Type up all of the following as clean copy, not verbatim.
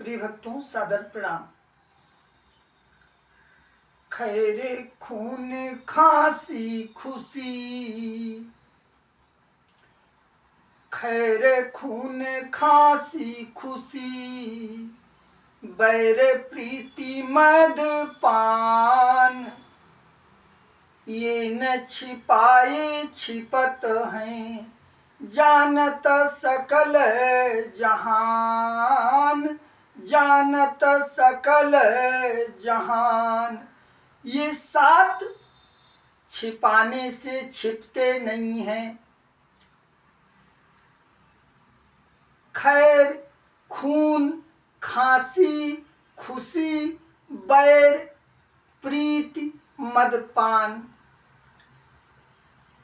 प्रिय भक्तों, सादर प्रणाम। खैरे खून खांसी खुशी, खैरे खून खांसी खुशी, बैर प्रीति मद पान, ये न छिपाए छिपत हैं, जानत सकल जहान, जानत सकल जहान। ये सात छिपाने से छिपते नहीं हैं। खैर, खून, खांसी, खुशी, बैर, प्रीति, मदपान।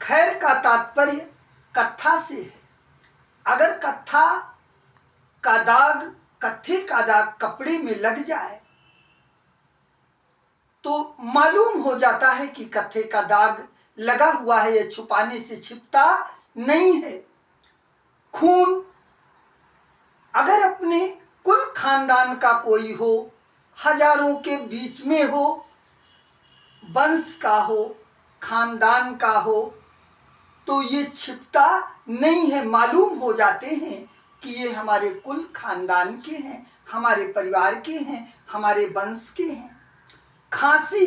खैर का तात्पर्य कत्था से है। अगर कत्था का दाग, कत्थे का दाग कपड़े में लग जाए तो मालूम हो जाता है कि कत्थे का दाग लगा हुआ है, यह छुपाने से छिपता नहीं है। खून अगर अपने कुल खानदान का कोई हो, हजारों के बीच में हो, वंश का हो, खानदान का हो, तो ये छिपता नहीं है। मालूम हो जाते हैं कि ये हमारे कुल खानदान के हैं, हमारे परिवार के हैं, हमारे वंश के हैं। खांसी,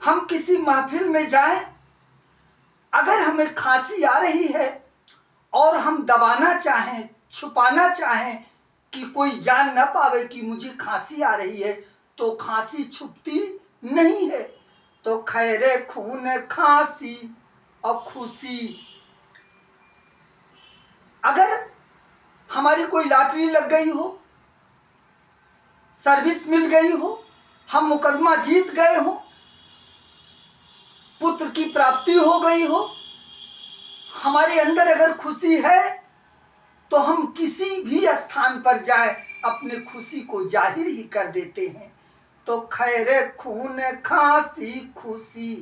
हम किसी महफिल में जाएं, अगर हमें खांसी आ रही है और हम दबाना चाहें, छुपाना चाहें कि कोई जान न पावे कि मुझे खांसी आ रही है, तो खांसी छुपती नहीं है। तो खैरे खून खांसी और खुशी। अगर हमारी कोई लॉटरी लग गई हो, सर्विस मिल गई हो, हम मुकदमा जीत गए हो, पुत्र की प्राप्ति हो गई हो, हमारे अंदर अगर खुशी है तो हम किसी भी स्थान पर जाए अपने खुशी को जाहिर ही कर देते हैं। तो खैरे खून खांसी खुशी।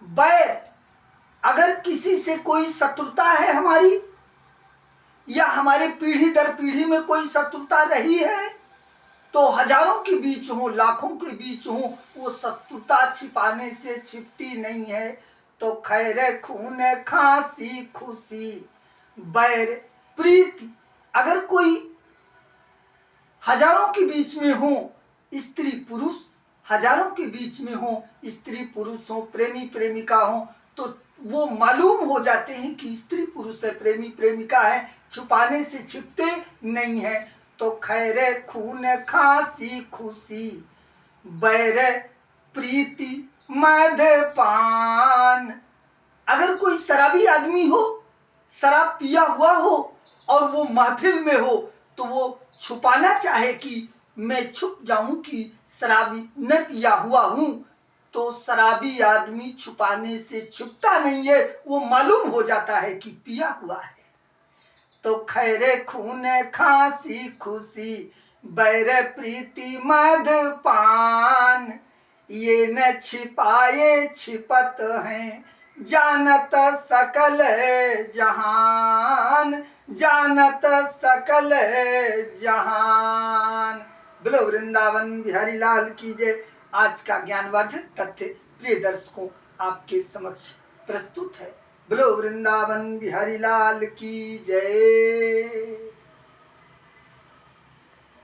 बैर, अगर किसी से कोई शत्रुता है हमारी, या हमारे पीढ़ी दर पीढ़ी में कोई शत्रुता रही है, तो हजारों के बीच हो, लाखों के बीच हो, वो शत्रुता छिपाने से छिपती नहीं है। तो खैरे खून खांसी खुशी, बैर प्रीति। अगर कोई हजारों के बीच में हो, स्त्री पुरुष हजारों के बीच में हो, स्त्री पुरुष हो, प्रेमी प्रेमिका हो, तो वो मालूम हो जाते हैं कि स्त्री पुरुष है, प्रेमी प्रेमिका है, छुपाने से छिपते नहीं है। तो खैरे खून खांसी खुशी, बैर प्रीति मदपान। अगर कोई शराबी आदमी हो, शराब पिया हुआ हो और वो महफिल में हो, तो वो छुपाना चाहे कि मैं छुप जाऊं कि शराबी न पिया हुआ हूं, तो शराबी आदमी छुपाने से छिपता नहीं है, वो मालूम हो जाता है कि पिया हुआ है। तो खैरे खून खांसी खुशी, बैर प्रीति मदपान, ये न छिपाए छिपत हैं, जानत सकल जहान, जानत सकल जहान। बोलो वृंदावन बिहारी लाल की जय। आज का ज्ञानवर्धक तथ्य प्रिय दर्शकों आपके समक्ष प्रस्तुत है। बोलो वृंदावन बिहारी लाल की जय।